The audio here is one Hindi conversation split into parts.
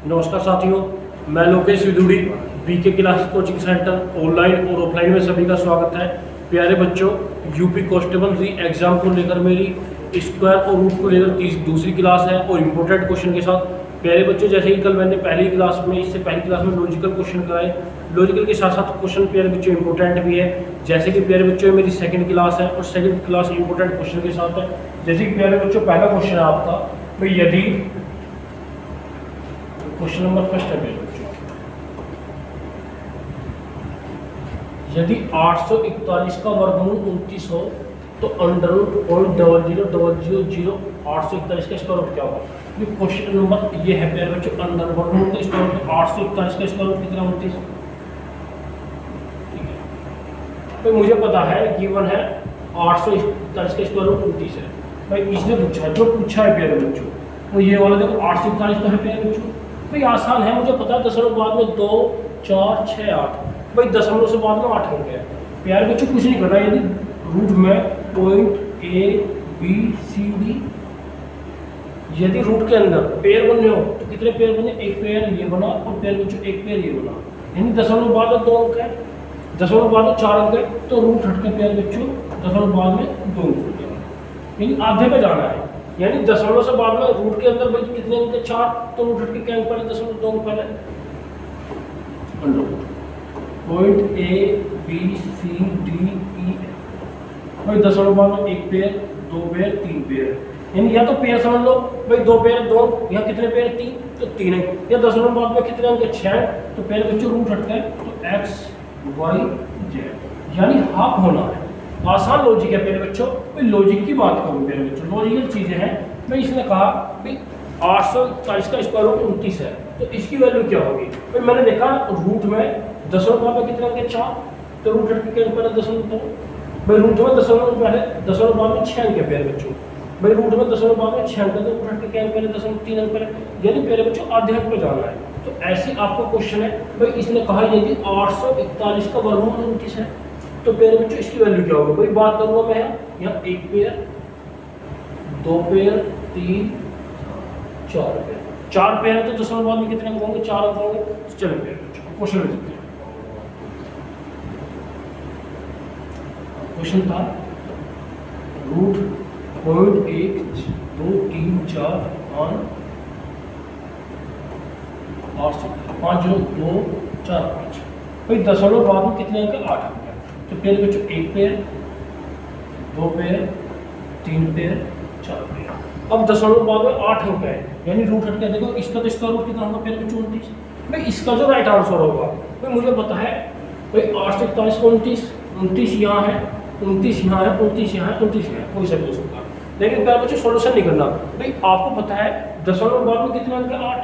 नमस्कार साथियों, मैं Lokesh Vidhuri BK class coaching centre online और ऑफलाइन में सभी का स्वागत है। प्यारे बच्चों, यूपी कांस्टेबल री एग्जाम को लेकर मेरी स्क्वायर और रूट को लेकर दूसरी क्लास है और इम्पोर्टेंट क्वेश्चन के साथ। प्यारे बच्चों, जैसे कि कल मैंने पहली क्लास में लॉजिकल क्वेश्चन कराए, लॉजिकल के साथ साथ क्वेश्चन प्यारे बच्चों इंपॉर्टेंट भी है। जैसे कि प्यारे बच्चों मेरी सेकंड क्लास है और सेकंड क्लास इंपॉर्टेंट क्वेश्चन के साथ है। जैसे कि प्यारे बच्चों पहला क्वेश्चन है आपका, तो यदि क्वेश्चन नंबर फर्स्ट है मेरे बच्चों, यदि 841 का वर्गमूल 29 हो तो अंडर रूट 0.0000 841 का स्क्वायर रूट क्या होगा। ये क्वेश्चन नंबर ये है मेरे बच्चों, अंडर वर्गमूल का स्क्वायर रूट 841 का स्क्वायर रूट कितना 29। तो मुझे पता है गिवन है 841 का स्क्वायर रूट 29 है। भाई इसने पूछा, जो पूछा है प्यारे बच्चों वो ये वाला देखो 841 तो है प्यारे बच्चों। भाई आसान है, मुझे पता है दशमलव बाद में 2 4 6 8। भाई दशमलव से बाद में 8 अंक है प्यारे बच्चों। कुछ नहीं करना, यदि रूट में point A B C D, यदि रूट के अंदर पेयर बनने हो तो कितने पेयर बने, एक पेयर ये बना और पेयर बच्चों एक पेयर ये बना, यानी दशमलव बाद में 2 अंक है, दशमलव बाद में 4 अंक है, तो रूट हट के प्यारे बच्चों दशमलव बाद में 2 अंक है, यानी आधे पे जाना है। यानी दशमलव से बाद में रूट के अंदर भाई कितने अंक है 4, तो रूट हट के क्या अंक पहले, दशमलव 2 अंक पहले। Point A B C D E भाई दशमलव बाद में एक पेयर, 2 पेयर, 3 पेयर, यानी या तो पेयर समझ लो भाई 2 पेयर 2, यहाँ कितने पेयर 3, तो 3 है। या दशमलव बाद में कितने अंक 6, तो पहले बच्चों रूट हट गए तो एक्स वाई जेड, यानी हाफ होना है। आसान लॉजिक है मेरे बच्चों। भाई लॉजिक की बात करूँ मेरे बच्चों, लॉजिकल चीज़ें हैं। भाई इसने कहा भाई 840 का स्क्वायर रूट 29 है, तो इसकी वैल्यू क्या होगी। भाई मैंने देखा रूट में दशमलव बाद में कितने अंक 4, तो रूट हट के पहले दशमलव 2। भाई रूट में दशमलव पहले दशमलव बाद में 6 अंक है मेरे बच्चों। भाई रूट में दशमलव बाद में 6 अंक, तो रूट हट के क्या अंक पहले दशमलव 3 अंक पहले, यानी मेरे बच्चों आधे अंक पे जाना है। तो ऐसे आपको क्वेश्चन है। भाई इसने कहा यदि 841 का वर्गमूल 29 है तो मेरे बच्चों इसकी वैल्यू क्या होगी। भाई बात करूँगा मैं यहाँ एक पेयर, 2 पेयर, 3 4 पेयर, 4 पेयर है तो दशमलव बाद में कितने अंक होंगे, 4 अंक होंगे। तो चलो पेयर क्वेश्चन में देखते हैं। क्वेश्चन था रूट 0.1 2 3 4 8 5 0 2 4 5। भाई दशमलव बाद में कितने अंक 8 अंक है, तो पहले बच्चों एक पेयर, 2 पेयर, 3 पेयर, 4 पेयर। अब दशमलव बाद में 8 अंक है, यानी रूट हट के देखो इसका तो इसका रूट कितना होगा पहले बच्चों 29। भाई इसका जो राइट आंसर होगा, भाई मुझे पता है भाई 8 से 41 को 29 यहाँ है, 29 यहाँ है, 29 यहाँ है, 29 यहाँ है, कोई सा भी हो सकता है। लेकिन पहले बच्चों सोल्यूशन नहीं करना। भाई आपको पता है दशमलव बाद में कितने अंक है 8।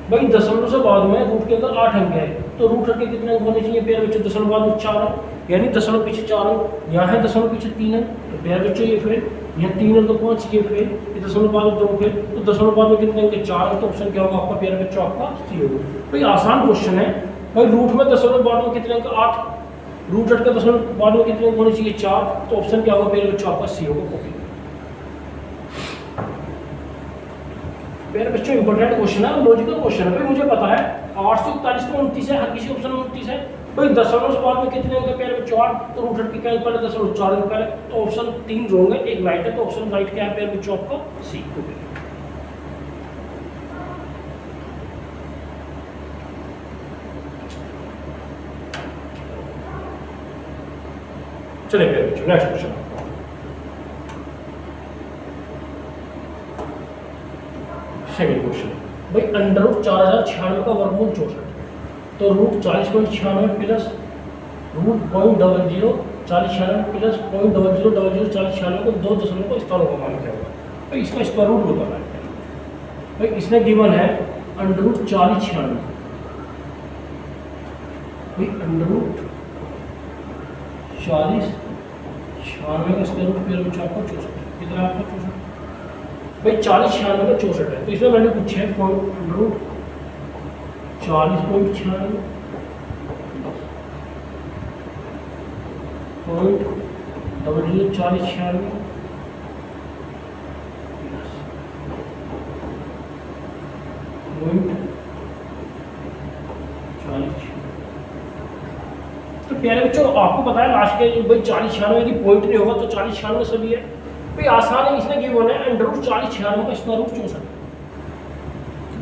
भाई दशमलव से बाद में रूट के अंदर 8 अंक है, तो रूट हट के कितने अंक होने चाहिए प्यारे बच्चों, दशमलव बाद में 4 अंक, यानी दशमलव पीछे 4 अंक, यहाँ है दशमलव पीछे 3 अंक, तो प्यारे बच्चों ये फेल, यहाँ 3 अंक तो 5 ये फेल, ये दशमलव बाद में 2 फेल, तो दशमलव बाद में कितने अंक 4 अंक, तो ऑप्शन क्या होगा आपका प्यारे बच्चों, आपका सी होगा। भाई आसान क्वेश्चन है। भाई रूट में दशमलव बाद में कितने अंक 8, रूट हट के दशमलव बाद में कितने अंक होने चाहिए 4, तो ऑप्शन क्या होगा प्यारे बच्चों, आपका सी होगा। मेरे बच्चों इंपॉर्टेंट क्वेश्चन है, लॉजिकल क्वेश्चन है। भाई मुझे पता है 841 को 29 है, हर किसी ऑप्शन में 29 है। भाई दशमलव से बाद में कितने अंक प्यारे बच्चों 8, तो रूट हट के क्या पहले दशमलव 4 अंक पहले, तो ऑप्शन 3 रॉन्ग है, एक राइट है, तो ऑप्शन राइट क्या है प्यारे बच्चों, आपका सी हो गया। चलिए प्यारे बच्चों नेक्स्ट क्वेश्चन। सेकंड क्वेश्चन, भाई अंडर रूट 4096 का वर्गमूल 64, तो रूट 40.96 प्लस रूट 0.00 4096 प्लस 0.0000 4096 को 2 दशमलव को स्थानों का मान क्या होगा। भाई इसका स्क्वायर रूट बताना है। भाई इसने गिवन है अंडर रूट 4096, भाई अंडर रूट 4096 का स्क्वायर रूट फिर बच्चा आपका 64, कितना आपका 64। भाई 4096 का 64 है, तो इसमें मैंने पूछा है रूट 40.96 0.004096 पॉइंट प्यारे बच्चों आपको पता है लास्ट के भाई 40-96 यदि पॉइंट नहीं होगा तो 40-96 सभी है भाई आसान है। इसने गिवन है अंडर रूट 40-96 का स्क्वायर रूट 64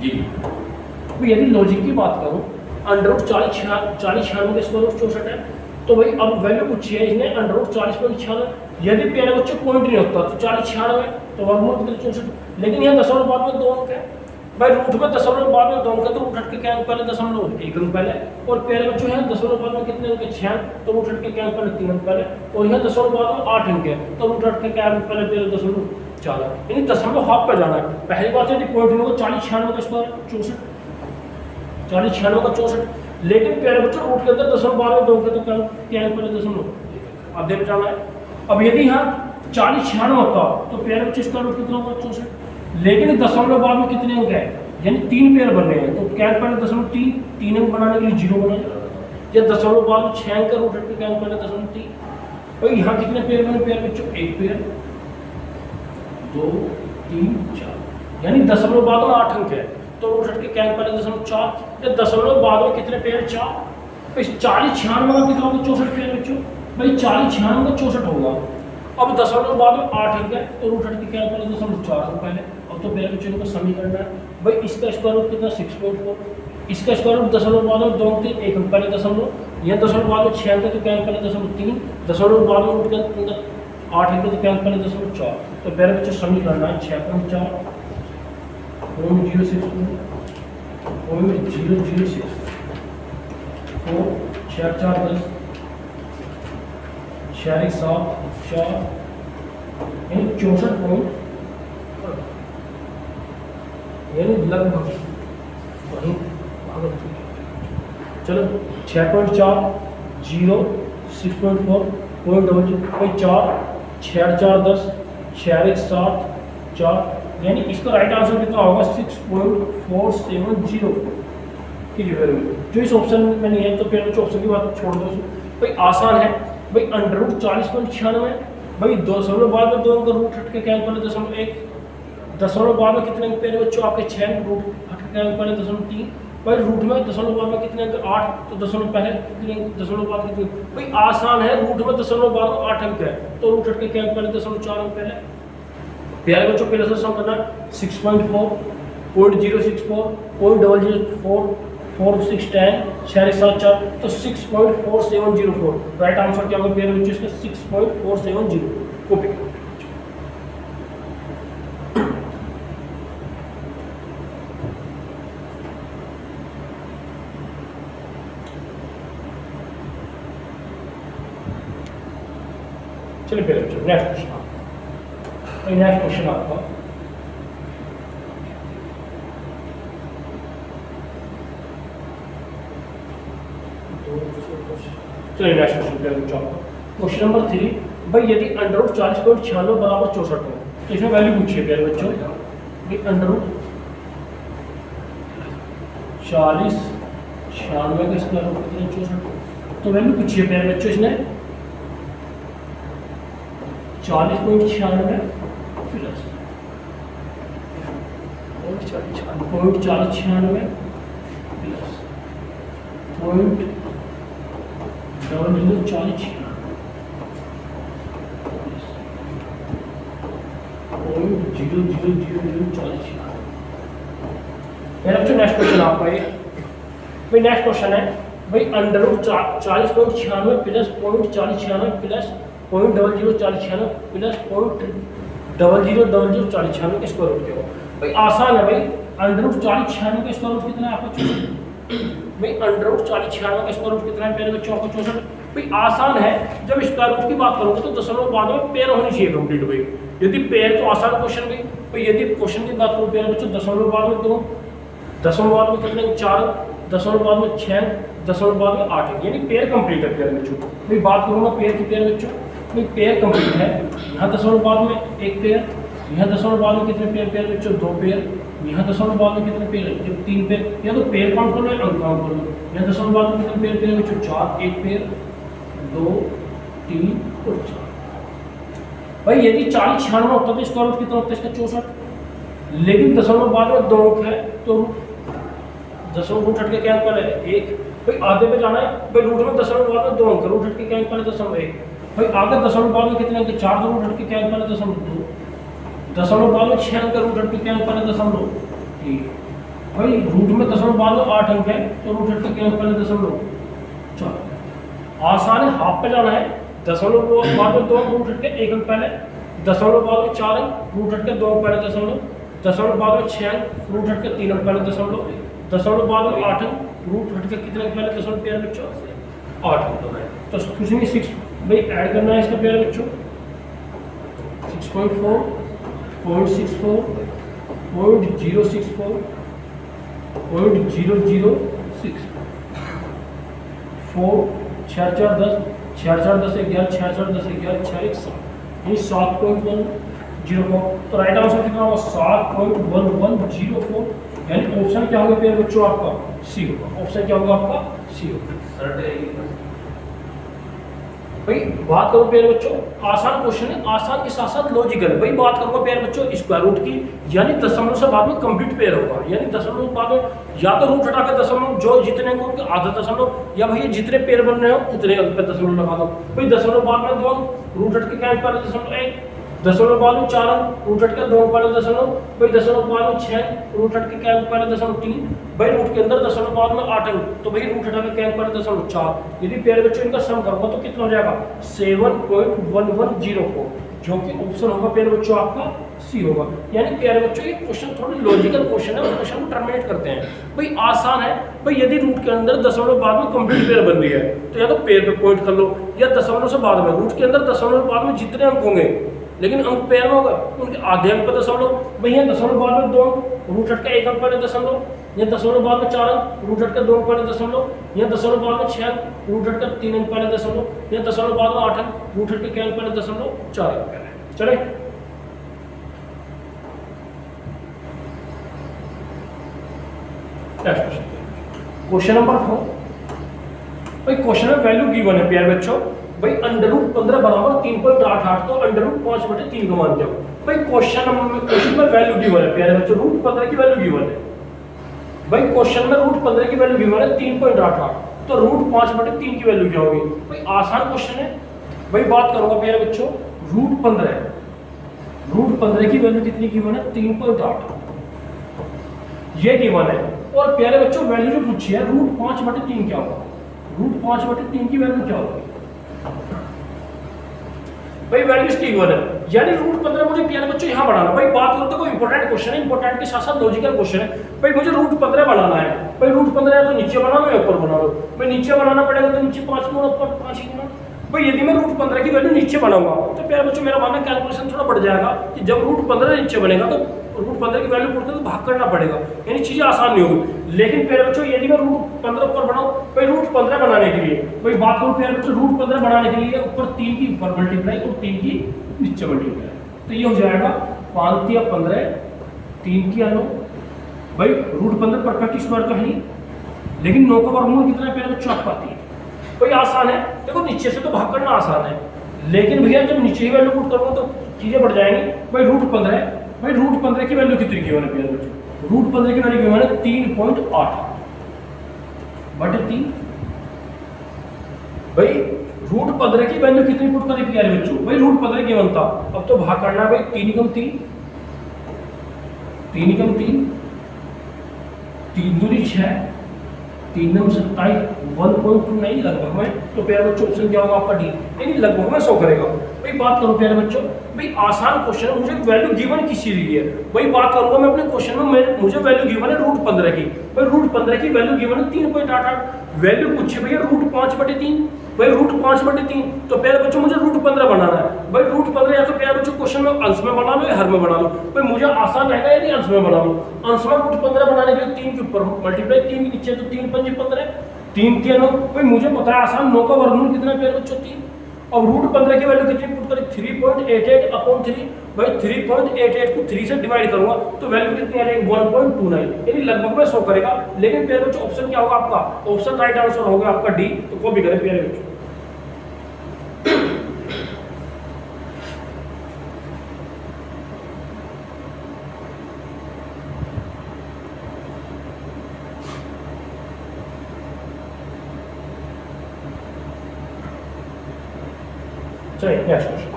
जी। तो यदि लॉजिक की बात करूं अंडर रूट 40-96 का स्क्वायर रूट 64 है तो भाई अब वैल्यू पूछी है इसने अंडर रूट 40.96। यदि प्यारे बच्चों पॉइंट नहीं होता तो 40-96 तो वर्गमूल कितने 64। लेकिन यहाँ दशमलव बाद में 2 अंक है भाई, रूट में दशमलव बाद में 2 अंक है तो रूट हट के क्या अंक पहले दशमलव 1 अंक पहले, और प्यारे बच्चों है दशमलव बाद में कितने अंक है 6 तो रूट हट के क्या अंक पहले 3 अंक पहले, और यहाँ दशमलव बाद में 8 अंक है तो रूट हट के क्या अंक पहले पहले दशमलव 4 यानी दशमलव हाफ पे जाना है। पहली बात है पॉइंट नहीं होगा 40-96 का स्क्वायर 64 40-96 का 64। लेकिन प्यारे बच्चों रूट के अंदर दशमलव बाद में 2 अंक है तो क्या अंक पहले दशमलव आधे में जाना है। अब यदि यहाँ 40-96 होता तो प्यारे बच्चों इसका रूट कितना होगा 64। लेकिन दशमलव बाद में कितने अंक है यानी 3 पेयर बन रहे हैं तो क्या पहले दशमलव 3 अंक बनाने के लिए 0 बना, या दशमलव बाद में 6 अंक का रूट हट के क्या अंक पहले दशमलव 3। तो यहाँ कितने पेयर बने पेयर बच्चों 1 पेयर 2 3 4 यानी दशमलव बाद में 8 अंक है तो रूट हट के क्या अंक पहले दशमलव 4, या दशमलव बाद में कितने पेयर 4। तो इस 40-96 का कितना होगा 64 पेयर बच्चों भाई 40-96 का 64 होगा। अब दशमलव बाद में 8 अंक है तो रूट हट के क्या पहले दशमलव 4 अंक पहले। अब तो पेयर बच्चों को समीकरण है भाई इसका स्क्वायर रूट कितना 6.4, इसका स्क्वायर रूट दशमलव बाद में 2 अंक 1 अंक पहले दशमलव, यह दशमलव बाद में 6 अंक तो क्या अंक पहले दशमलव 3, दशमलव बाद में रूट के अंदर 8 अंक तो क्या अंक पहले दशमलव 4। तो पेयर बच्चों समीकरण है 6.4 0.06 4 6 4 10 6 1 7 4 यानी 64 पॉइंट यानी लगभग वहीं। चलो 6.4 0 6.4 पॉइंट 4 6 4 10 6 1 7 4 यानी इसका राइट आंसर कितना होगा 6.470 की वैल्यू। जो इस ऑप्शन में नहीं है तो फिर ऑप्शन की बात छोड़ दो भाई, आसान है भाई अंडर रूट 40.96 भाई दशमलव बाद में 2 अंक रूट हट के क्या पहले दशमलव 1, दशमलव बाद में कितने अंक पेयर बच्चों आपके 6 अंक रूट हट के क्या पहले दशमलव 3 भाई, रूट में दशमलव बाद में कितने अंक 8 तो दशमलव पहले कितने दशमलव बाद कितने भाई आसान है। रूट में दशमलव बाद में 8 अंक है तो रूट हट के क्या अंक पहले दशमलव 4 अंक पहले। प्यारे बच्चों पहले से सम करना 6.4 0.064 0.004 4 6 10 6 7 4 तो 6.4704 राइट आंसर क्या होगा प्यारे बच्चों इसका 6.470 कॉपी। चलिए फिर नेक्स्ट क्वेश्चन आपका चलिए नेक्स्ट क्वेश्चन क्वेश्चन नंबर 3 भाई यदि अंडर रूट 40.96 बराबर 64 हो तो इसमें वैल्यू पूछिए प्यारे बच्चों कि अंडर रूट 40.96 का स्क्वायर रूट कितना 64 तो वैल्यू पूछिए प्यारे बच्चों इसने 40.96 प्लस 40.96 प्लस 0.0046 नेक्स्ट क्वेश्चन आपका ये भाई नेक्स्ट क्वेश्चन है भाई under root 40.96 plus 0.4096 plus 0.0046 plus 0.0046 के स्क्वायर रूट के हो भाई आसान है भाई। अंडर रूट 4096 का स्क्वायर रूट कितना है आपका 64 भाई, अंडर रूट 4096 का स्क्वायर रूट कितना है मेरे बच्चों को 64 भाई आसान है। जब स्क्वायर रूट की बात करोगे तो दशमलव बाद में पेयर होनी चाहिए कंप्लीट भाई, यदि पेयर तो आसान क्वेश्चन भाई यदि क्वेश्चन की बात करो पेयर बच्चों दशमलव बाद में 2, दशमलव बाद में कितने 4, दशमलव बाद में 6, दशमलव बाद में 8 यानी पेयर कंप्लीट है पेयर बच्चों भाई। बात करूँगा पेयर की पेयर बच्चों भाई पेयर कंप्लीट है। यहाँ दशमलव बाद में 1 पेयर, यहाँ दशमलव बाद में कितने पेयर पेयर बच्चों 2 पेयर, यहाँ दशमलव बाद में कितने पेयर जब 3 पेयर, या तो पेयर काउंट करो या अंक काउंट कर लो। यहाँ दशमलव बाद में कितने पेयर पेयर बच्चों 4, 1 पेयर 2 3 और 4 भाई। यदि 4096 होता तो इसका रूट कितना होता है इसका 64, लेकिन दशमलव बाद में 2 अंक है तो दशमलव रूट हट के क्या अंक पहले एक, भाई आधे पे जाना है, भाई रूट में दशमलव बाद में 2 अंक, रूट हट के क्या अंक पहले दशमलव एक, भाई आगे दशमलव बाद में कितने अंक 4, तो रूट हट के क्या अंक पहले दशमलव 2, दशमलव बाद में 6 अंक, रूट हट के क्या अंक पहले दशमलव 1, भाई रूट में दशमलव बाद में 8 अंक है, तो रूट हट के क्या अंक पहले दशमलव 4। आसान है, हाफ पे जाना है, दशमलव बाद में 2 अंक, रूट हट के 1 अंक पहले, दशमलव बाद में 4 अंक, रूट हट के 2 अंक पहले दशमलव, दशमलव बाद में 6 अंक, रूट हट के 3 अंक पहले दशमलव, दशमलव बाद में 8 अंक, रूट हट के कितने अंक पहले दशमलव पेयर बच्चों 8 अंक होना है। तो कुछ नहीं 6 भाई ऐड करना है इसका पेयर बच्चों 6.4 0.64 0.064 0.006 4 4 4 10 4 4 10 11 4 4 10 11 4 1 7 ये 7.104। तो राइट आंसर कितना होगा 7.1104, यानी ऑप्शन क्या होगा पेयर बच्चों आपका सी होगा। ऑप्शन क्या होगा आपका सी होगा। भाई बात करो पेयर बच्चों, आसान क्वेश्चन है, आसान के साथ साथ लॉजिकल है। भाई बात करूंगा पेयर बच्चों स्क्वायर रूट की, यानी दशमलव से बाद में कंप्लीट पेयर होगा, यानी दशमलव बाद में या तो रूट हटा के दशमलव जो जितने अंक होंगे आधा दशमलव, या भैया जितने पेयर बन रहे हो उतने अंक पे दशमलव लगा दो। भाई दशमलव बाद में 2 अंक, रूट हट के क्या अंक पहले दशमलव 1, दशमलव बाद में 4 अंक, रूट हट के 2 अंक पहले दशमलव, भाई दशमलव बाद में 6 अंक, रूट हट के क्या अंक पहले दशमलव 3, भाई रूट के अंदर दशमलव बाद में 8 अंक, तो भाई रूट हटा के क्या अंक पहले दशमलव 4। यदि पेयर बच्चों इनका सम करूंगा तो कितना हो जाएगा 7.1104, जो कि ऑप्शन होगा पेयर बच्चों आपका सी होगा। यानी पेयर बच्चों ये क्वेश्चन थोड़े लॉजिकल क्वेश्चन है, उस क्वेश्चन को टर्मिनेट करते हैं। भाई आसान है, भाई यदि रूट के अंदर दशमलव बाद में कंप्लीट पेयर बन रही है तो या तो पेयर पे पॉइंट कर लो, या दशमलव से बाद में रूट के अंदर दशमलव बाद में जितने अंक होंगे लेकिन अंक पेयर में होगा उनके आधे अंक पे दशमलव, भैया दशमलव बाद में 2 अंक, रूट हट के 1 अंक पहले दशमलव, या दशमलव बाद में 4 अंक, रूट हट के 2 अंक पहले दशमलव, या दशमलव बाद में 6 अंक, रूट हट के 3 अंक पहले दशमलव, या दशमलव बाद में 8 अंक, रूट हट के क्या अंक पहले दशमलव 4 अंक पहले। चले क्वेश्चन नंबर 4। भाई क्वेश्चन में वैल्यू गिवन है पेयर बच्चों, भाई अंडर रूट 15 बराबर 3.88, तो अंडर रूट 5/3 को मान जाओ। भाई क्वेश्चन में वैल्यू गिवन है प्यारे बच्चों, रूट 15 की वैल्यू गिवन है। भाई क्वेश्चन में रूट 15 की वैल्यू गिवन है 3.88, तो रूट 5/3 की वैल्यू क्या होगी। भाई आसान क्वेश्चन है। भाई बात करूंगा प्यारे बच्चों रूट 15 की वैल्यू कितनी गिवन है 3.8 ये गिवन है। और प्यारे बच्चों वैल्यू जो पूछी है रूट 5/3 क्या होगा, रूट 5/3 की वैल्यू क्या होगी। भाई वैल्यू इसकी गिवन है, यानी रूट 15 मुझे प्यारे बच्चों यहाँ बनाना। भाई बात करो तो कोई इंपॉर्टेंट क्वेश्चन है, इंपॉर्टेंट के साथ साथ लॉजिकल क्वेश्चन है। भाई मुझे रूट 15 बनाना है, भाई रूट 15 है तो नीचे बना लो या ऊपर बना लो। भाई नीचे बनाना पड़ेगा तो नीचे 5 गुना ऊपर 5 गुना। भाई यदि मैं रूट 15 की वैल्यू नीचे बनाऊंगा तो प्यारे बच्चों मेरा मानना कैलकुलेशन थोड़ा बढ़ जाएगा कि जब रूट 15 नीचे बनेगा तो रूट 15 की वैल्यू पुरते तो भाग करना पड़ेगा, यानी चीजें आसान नहीं होगी। लेकिन प्यारे बच्चों यदि मैं रूट 15 ऊपर बनाऊं, भाई रूट 15 बनाने के लिए भाई बात करूं प्यारे बच्चों रूट 15 बनाने के लिए ऊपर 3 की ऊपर मल्टीप्लाई और 3 की नीचे मल्टीप्लाई, तो ये हो जाएगा 5 या 15 3 की 9। भाई रूट 15 परफेक्ट स्क्वायर तो है नहीं, लेकिन 9 का वर्गमूल कितना है प्यारे बच्चों आपको आती है। भाई आसान है, देखो नीचे से तो भाग करना आसान है, लेकिन भैया जब नीचे ही वैल्यू पुट करूंगा तो चीजें बढ़ जाएंगी। भाई रूट 15 भाई रूट 15 की वैल्यू कितनी गिवन है प्यारे बच्चों, रूट 15 की वैल्यू गिवन है 3.8/3। भाई रूट 15 की वैल्यू कितनी पुट करें प्यारे बच्चों, भाई रूट 15 गिवन था, अब तो भाग करना है। भाई 3 × 3 3 × 3 3 दूनी 6 3 × 27 1.29 लगभग में, तो प्यारे बच्चों ऑप्शन क्या होगा आपका डी, यानी लगभग में 100 करेगा। भाई बात करो प्यारे बच्चों, भाई आसान क्वेश्चन है, मुझे वैल्यू गिवन किसी दी है। भाई बात करूंगा मैं अपने क्वेश्चन में मुझे वैल्यू गिवन है रूट 15 की। भाई रूट 15 की वैल्यू गिवन है 3.88, वैल्यू पूछे भैया रूट 5/3। भाई रूट 5/3 तो प्यारे बच्चों मुझे रूट 15 बनाना है। भाई रूट 15 या तो प्यारे बच्चों क्वेश्चन में अंश में बना लो या हर में बना लो। भाई मुझे आसान रहेगा यदि अंश में बना लो। अंश में रूट 15 बनाने के लिए 3 के ऊपर मल्टीप्लाई 3 के नीचे तो 3 × 5 = 15 3 × 9। भाई मुझे पता है आसान 9 का वर्गमूल कितना है प्यारे बच्चों 3। अब रूट 15 की वैल्यू कितनी पुट करें 3.88/3। भाई 3.88 को 3 से डिवाइड करूंगा तो वैल्यू कितनी आ जाएगी 1.29, यानी लगभग में 100 करेगा। लेकिन प्यारे बच्चों ऑप्शन क्या होगा आपका, ऑप्शन राइट आंसर होगा आपका डी, तो कॉपी करें प्यारे बच्चों। चलिए next question.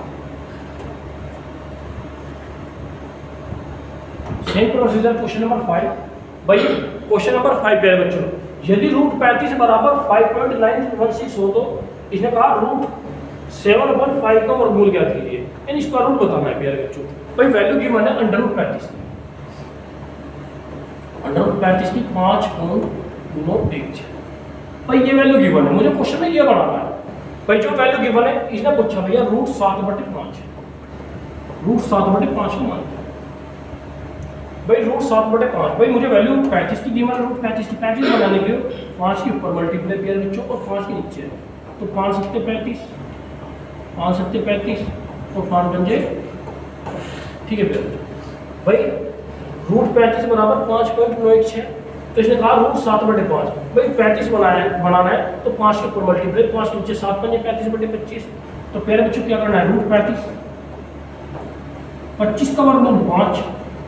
Same procedure question number 5। भाई क्वेश्चन नंबर 5 पे है बच्चों, यदि रूट 35 बराबर 5.916 हो तो इसने कहा रूट 715 का वर्गमूल ज्ञात कीजिए, यानी इसका रूट बताना है प्यारे बच्चों। भाई वैल्यू गिवन है अंडर रूट 35 की, अंडर रूट 35 की 5.916। भाई ये वैल्यू गिवन है, मुझे क्वेश्चन में ये बनाना है। भाई जो वैल्यू गिवन है इसने पूछा भैया रूट 7/5, रूट 7/5 का मान क्या है? भाई रूट 7/5, भाई मुझे वैल्यू 35 की गिवन है, रूट 35 की 35 बनाने के लिए 5 के ऊपर मल्टीप्लाई किया बच्चों और 5 के नीचे है, तो 5 सत्ते 35, 5 सत्ते 35 और 5 बन जाए, ठीक है भैया। भाई रूट 35 बराबर 5.916, तो इसने कहा रूट 7/5। भाई 35 बनाना है तो 5 के ऊपर मल्टीप्लाई, 5 के नीचे 7 पंजे 35/25। तो प्यारे बच्चों क्या करना है, रूट 35 का वर्गमूल 5।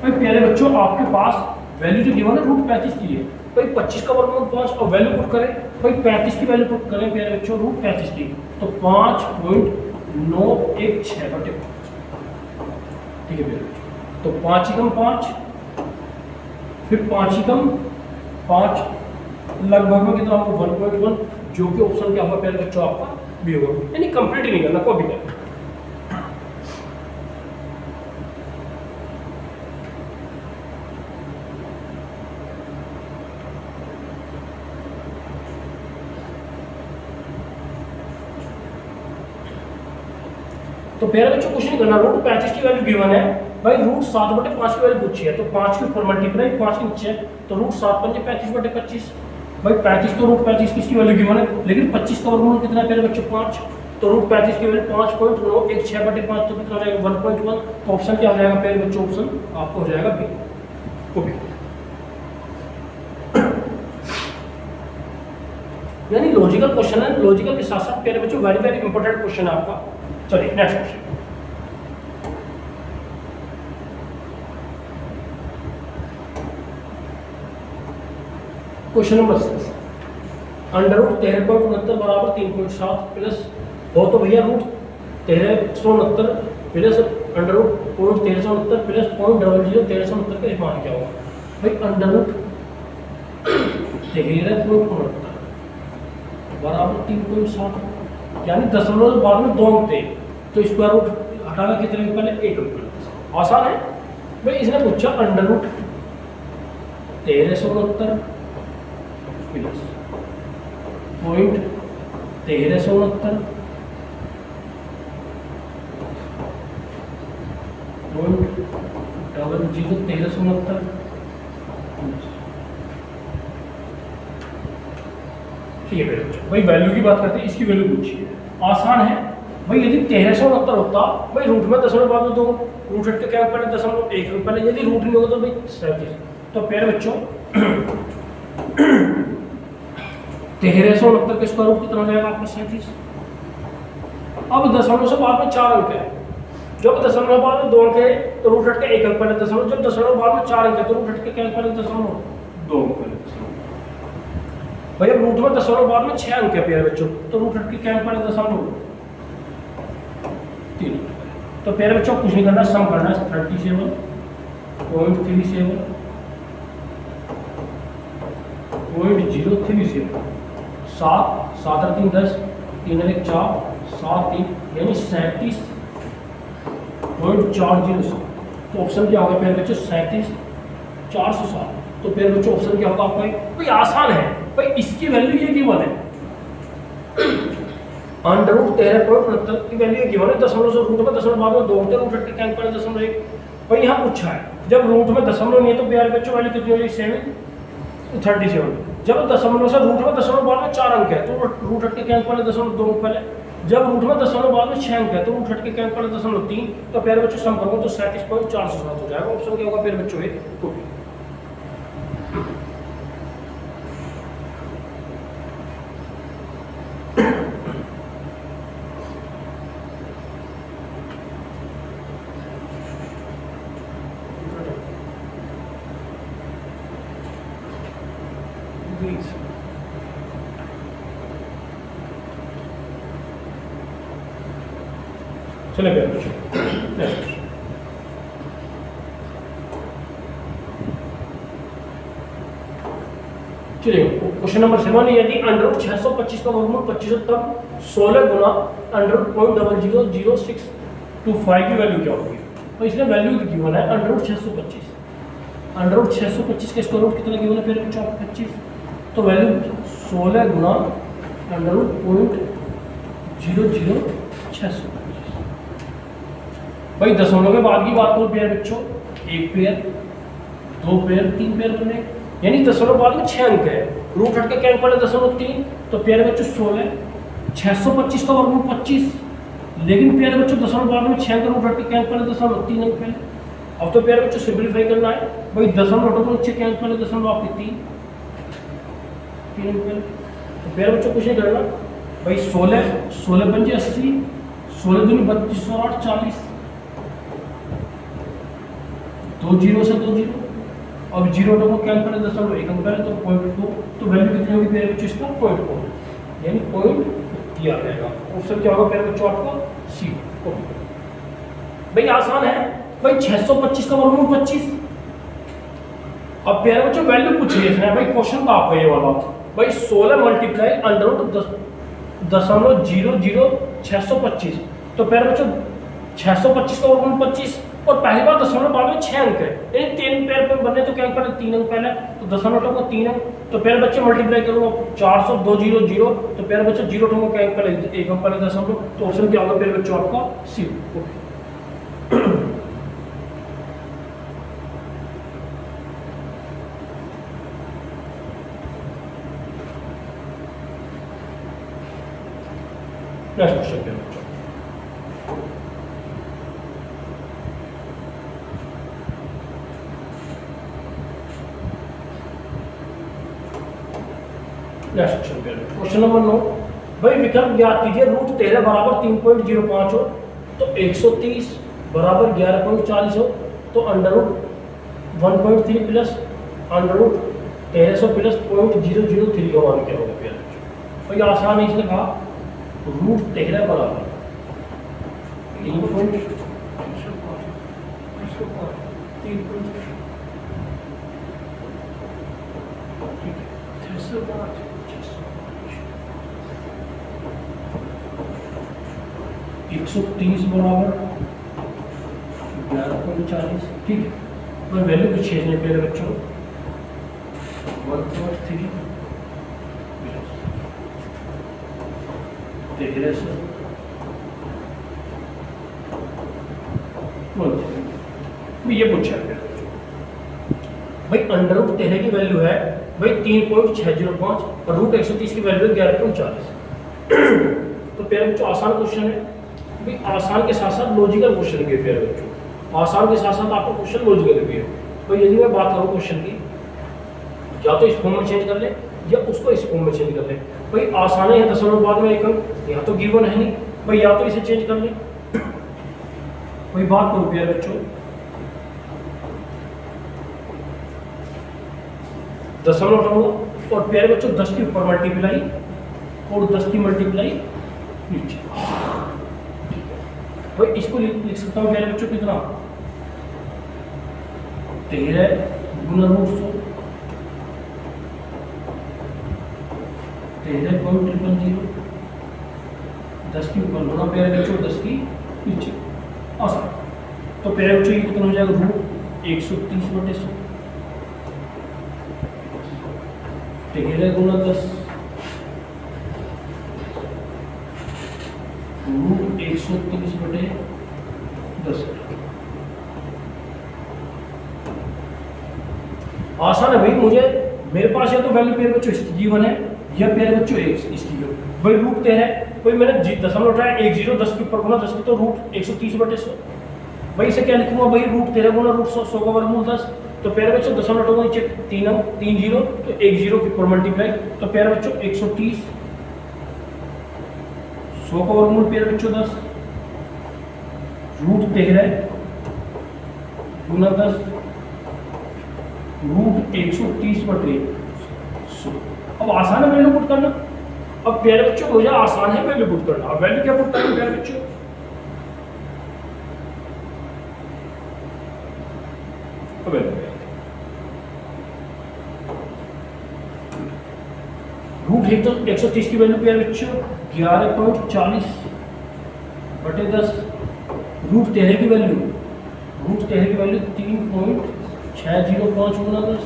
भाई प्यारे बच्चों आपके पास वैल्यू जो गिवन है रूट 35 की है, भाई 25 का वर्गमूल 5 और वैल्यू पुट करें, भाई 35 की वैल्यू पुट करें प्यारे बच्चों रूट 35 की, तो 5.916/5, ठीक है प्यारे बच्चों। तो 5 ही कम 5, फिर 5 ही कम 5, लगभग में कितना आपको 1.1, जो कि ऑप्शन क्या होगा प्यारे बच्चों आपका बी होगा, यानी कंप्लीट ही नहीं करना, कोई भी करना। तो प्यारे बच्चों कुछ नहीं करना, रूट 35 की वैल्यू गिवन है, भाई रूट 7/5 की वैल्यू पूछी है, तो 5 के ऊपर मल्टीप्लाई 5 के नीचे, तो रूट 7 पंजे 35/25। भाई 35 तो रूट 35 किसकी वैल्यू गिवन है, लेकिन 25 का वर्गमूल कितना है प्यारे बच्चों 5, तो रूट 35 की वैल्यू 5.916/5, तो कितना हो जाएगा 1.1। तो ऑप्शन क्या हो जाएगा प्यारे बच्चों, ऑप्शन आपको हो जाएगा बी। ओके, यानी लॉजिकल क्वेश्चन है, लॉजिकल के साथ साथ प्यारे बच्चों वेरी वेरी इंपॉर्टेंट क्वेश्चन है आपका। चलिए next question. Question number 6, under root 13.69 बराबर 3.7 प्लस हो तो भैया root 1369 plus under root 1369 plus 0.001369 का मान क्या होगा। भाई अंडर रूट 13.69 बराबर 3.7, यानी दशमलव बाद में 2 अंक थे, तो स्क्वायर रूट हटाना कितने अंक पहले, 1 अंक पहले। आसान है भाई, इसने पूछा अंडर रूट 1369 प्लस 0.1369 0.001369। ठीक है मेरे बच्चों, भाई वैल्यू की बात करते हैं, इसकी वैल्यू पूछी है, आसान है भाई। यदि 1369 होता भाई रूट में दशमलव बाद में 2, रूट हट के क्या पहले दशमलव 1 पहले, यदि रूट नहीं होगा तो भाई 37। तो प्यारे बच्चों 1369 का स्क्वायर रूट कितना हो जाएगा आपका 37। अब दशमलव से बाद में 4 अंक है, जब दशमलव बाद में 2 अंक है तो रूट हट के 1 अंक पहले दशमलव, जब दशमलव बाद में 4 अंक है तो रूट हट के क्या पहले दशमलव 2 अंक पहले दशमलव। भाई अब रूट में दशमलव बाद में 6 अंक है प्यारे बच्चों, तो रूट हट के क्या पहले दशमलव 3। तो प्यारे बच्चों कुछ नहीं करना, सम करना है 37.37 0.037, 7 7 और 3 10, 3 और 1 4, 7 3, यानी 37.407। तो ऑप्शन क्या होगा प्यारे बच्चों 37,407। तो प्यारे बच्चों ऑप्शन क्या होगा आपका, भाई आसान है भाई, इसकी वैल्यू ये गिवन है, अंडर रूट 13.69 की वैल्यू गिवन है, दशमलव से रूट में दशमलव बाद में 2 होते हैं, रूट हट के क्या पड़े दशमलव 1। भाई यहाँ पूछा है जब रूट में दशमलव नहीं है तो प्यारे बच्चों वैल्यू कितनी हो जाएगी 37। जब दशमलव से रूट में दशमलव बाद में 4 अंक है तो रूट हट के क्या पड़े दशमलव 2 पहले, जब रूट में दशमलव बाद में 6 अंक है तो रूट हट के क्या पड़े दशमलव 3। तो प्यारे बच्चों सम करूँगा तो 37.407 हो जाएगा। ऑप्शन क्या होगा प्यारे बच्चों है ओके। चले प्यारे बच्चों नेक्स्ट। चलिए क्वेश्चन नंबर 7, यदि अंडर 625 का वर्गमूल 25 तब 16 गुना अंडर 0.00625 की वैल्यू क्या होगी? तो इसमें वैल्यू गिवन है अंडर 625, अंडर 625 के स्क्वायर रूट कितना गिवन है फिर 25, तो वैल्यू 16 गुना अंडर 0.00625। भाई दशमलव के बाद की बात करो पेयर बच्चों, एक पेयर, दो पेयर, तीन पेयर बने, यानी दशमलव बाद में 6 अंक है, रूट हट के क्या अंक पड़े 0.3, तो पेयर बच्चों 16, 625 का वर्गमूल 25, लेकिन पेयर बच्चों दशमलव बाद में 6 अंक, रूट हट के क्या अंक पड़े 0.3 अंक पहले। अब तो पेयर बच्चों सिंपलीफाई करना है, भाई दशमलव हटो नीचे क्या अंक पहले दशमलव आपके 3 अंक पहले, तो पेयर बच्चों कुछ नहीं करना, भाई 16 पंजे 80, 16 दूनी 32 और 8 40, 2 जीरो से 2 जीरो, अब जीरो को क्या अंक पहले दशमलव 1 अंक पहले, तो 0.4, तो वैल्यू कितनी होगी पेयर बच्चों इसका 0.4, यानी पॉइंट दिया जाएगा। ऑप्शन क्या होगा पेयर बच्चों आपका सी। भाई आसान है, भाई 625 का वर्गमूल 25, अब पेयर बच्चों वैल्यू पूछी है इसने, भाई क्वेश्चन का आपका ये वाला, भाई 16 मल्टीप्लाई अंडर रूट 0.000625, तो पेयर बच्चों 625 का वर्गमूल 25 और पहली बार दशमलव बाद में 6 अंक है, यानी 3 पेयर पे बने तो क्या अंक पहले 3 अंक पहले, तो दशमलव को 3 अंक, तो पेयर बच्चे मल्टीप्लाई करूंगा 400 2 0 0, तो पेयर बच्चे 0 को क्या अंक पहले 1 अंक पहले दशमलव, तो ऑप्शन क्या होगा पेयर बच्चों आपका सी। नेक्स्ट क्वेश्चन पेयर बच्चों, क्वेश्चन नंबर 9, भाई विकल्प ज्ञात कीजिए, रूट 13 बराबर 3.05 हो तो 130 बराबर 11.40 हो, तो under root 1.3 plus under root 1300 plus 0.003 का मान क्या होगा प्यारे बच्चों? भाई आसान है, इसने कहा रूट 13 बराबर 130 बराबर 11.40, ठीक है। मैं वैल्यू कुछ छेड़ने पहले बच्चों 1.3 1300 ये पूछा है भाई, अंडर रूट 13 की वैल्यू है भाई 3.605 और रूट 130 की वैल्यू है 11.40। तो प्यारे बच्चों आसान क्वेश्चन है भाई, आसान के साथ साथ लॉजिकल क्वेश्चन भी है प्यारे बच्चों, आसान के साथ साथ आपका क्वेश्चन लॉजिकल भी है। तो यदि मैं बात करूँ क्वेश्चन की, या तो इस फॉर्म में चेंज कर ले या उसको इस फॉर्म में चेंज कर ले, भाई आसान है, दशमलव बाद में 1 अंक, यहाँ तो गिवन है नहीं भाई, या तो इसे चेंज कर ले। भाई बात करूँ प्यारे बच्चों, दशमलव उठाऊंगा और प्यारे बच्चों 10 के ऊपर मल्टीप्लाई और 10 की मल्टीप्लाई नीचे, भाई इसको लिख सकता हूँ प्यारे बच्चों कितना 13 गुना रूट 100, 13.000, 10 की ऊपर गुना प्यारे बच्चों 10 की नीचे, आसान। तो प्यारे बच्चों ये कितना हो जाएगा रूट 130/100, 13 गुना 10 रूट 130/10। आसान है भाई, मुझे मेरे पास या तो वैल्यू पेयर बच्चों इसकी गिवन है या पेयर बच्चों इसकी गिवन, भाई रूट 13 कोई मैंने दशमलव उठाया 10 10 के ऊपर गुना 10 की, तो रूट 130/100, भाई इसे क्या लिखूंगा भाई रूट 13 गुना रूट 100 का वर्गमूल 10, तो प्यारे बच्चों दशमलव उठाऊंगा नीचे 3 0 तो 1 0 के ऊपर मल्टीप्लाई, तो प्यारे बच्चों 130 100 का वर्गमूल प्यारे बच्चों 10 रूट 13 गुना 10 रूट 130/100। अब आसान है वैल्यू पुट करना, अब प्यारे बच्चों हो जाए आसान है वैल्यू पुट करना। अब वैल्यू क्या पुट करना प्यारे बच्चों, रूट है तो 130 की वैल्यू क्या है बच्चों 11.40 बटे 10। रूट 13 की वैल्यू 3.605 गुना 10।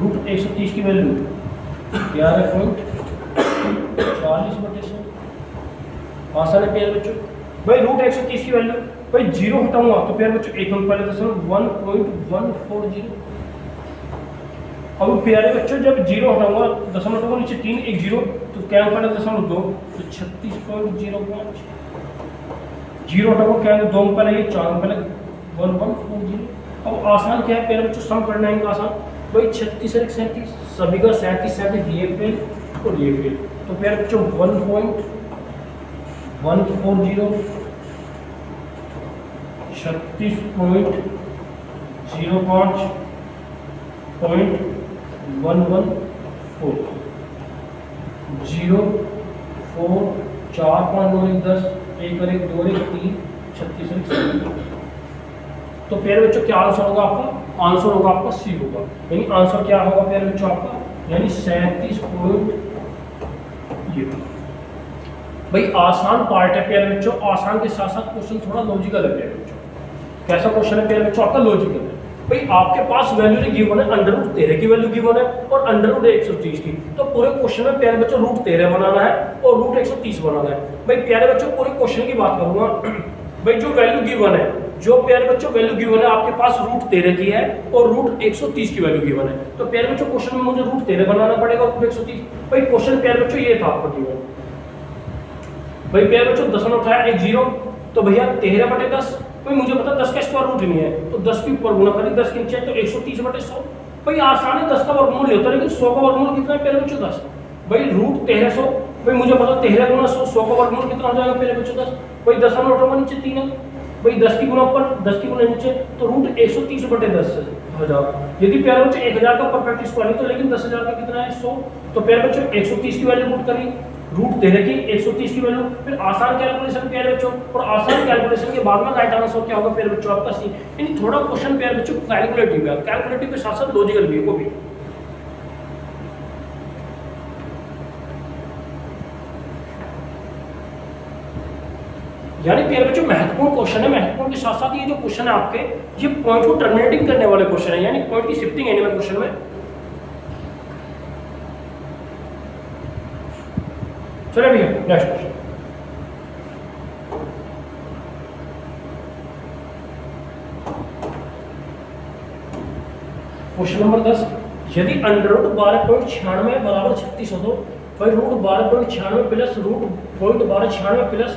रूट 130 की वैल्यू 11.40 बटे 100। आसान है प्यारे बच्चों। भाई रूट 130 की वैल्यू भाई जीरो हटाऊंगा तो प्यारे बच्चों एक अंक पहले 1.140। अब प्यारे बच्चों जब जीरो हटाऊंगा दशमलव को नीचे 3 एक जीरो तो क्या पड़े 2 तो 36.05। जीरो हटाऊंगा क्या 2 पहले ये 4 पहले 1140। अब आसान क्या है प्यारे बच्चों सम करना है आसान भाई 36 और 37 सभी का 37 ये फेल और ये फेल तो प्यारे बच्चों 1.140 36.05.114 0 4 4 5 9 1 10 1 और 1 2 और 1 3 36 और 37। तो प्यारे बच्चों क्या आंसर होगा आपका आंसर होगा आपका सी होगा यानी आंसर क्या होगा प्यारे बच्चों आपका यानी 37 ये भाई आसान पार्ट है प्यारे बच्चों। आसान के साथ साथ क्वेश्चन थोड़ा लॉजिकल है प्यारे बच्चों। कैसा क्वेश्चन है प्यारे बच्चों आपका लॉजिकल है। भाई आपके पास वैल्यू गिवन है √13 की वैल्यू गिवन है और √130 की। तो पूरे क्वेश्चन में प्यारे बच्चों √13 बनाना है और √130 बनाना है। भाई प्यारे बच्चों पूरे क्वेश्चन की बात करूंगा भाई जो वैल्यू गिवन है जो प्यारे बच्चों वैल्यू गिवन है आपके पास √13 की है और √130 की वैल्यू गिवन है। तो प्यारे बच्चों क्वेश्चन में मुझे √13 बनाना पड़ेगा और √130। भाई क्वेश्चन प्यारे बच्चों ये था आपका गिवन। भाई प्यारे बच्चों दशमलव उठाया 1 0 तो भैया 13 बटे 10 भाई मुझे पता 10 का स्क्वायर रूट नहीं है तो 10 के ऊपर गुना करें 10 के नीचे तो 130 बटे 100। भाई आसान है 10 का वर्गमूल नहीं होता लेकिन 100 का वर्गमूल कितना है प्यारे बच्चों 10। भाई √1300 भाई मुझे पता 13 गुना 100 का वर्गमूल कितना हो जाएगा प्यारे बच्चों 10। भाई दशमलव उठाऊंगा नीचे 3 है भाई 10 की गुना ऊपर 10 की गुना नीचे तो √130 बटे 10 हो जाएगा। यदि प्यारे बच्चों 1000 का परफेक्ट स्क्वायर नहीं तो लेकिन 10,000 का कितना है 100। तो प्यारे बच्चों 130 की वैल्यू पुट करी √13 की 130 की वैल्यू फिर आसान कैलकुलेशन प्यारे बच्चों और आसान कैलकुलेशन के बाद में राइट आंसर क्या होगा प्यारे बच्चों आपका सी। यानी थोड़ा क्वेश्चन प्यारे बच्चों कैलकुलेटिव है कैलकुलेटिव के साथ साथ लॉजिकल भी है वो भी। यानी प्यारे बच्चों महत्वपूर्ण क्वेश्चन है। महत्वपूर्ण के साथ साथ ये जो क्वेश्चन है आपके ये पॉइंट को टर्मिनेटिंग करने वाले क्वेश्चन है यानी पॉइंट की शिफ्टिंग है इनमें क्वेश्चन में। चलिए भैया नेक्स्ट क्वेश्चन। क्वेश्चन नंबर 10 यदि √12.96 बराबर 36 हो तो भाई √12.96 प्लस √12.96 प्लस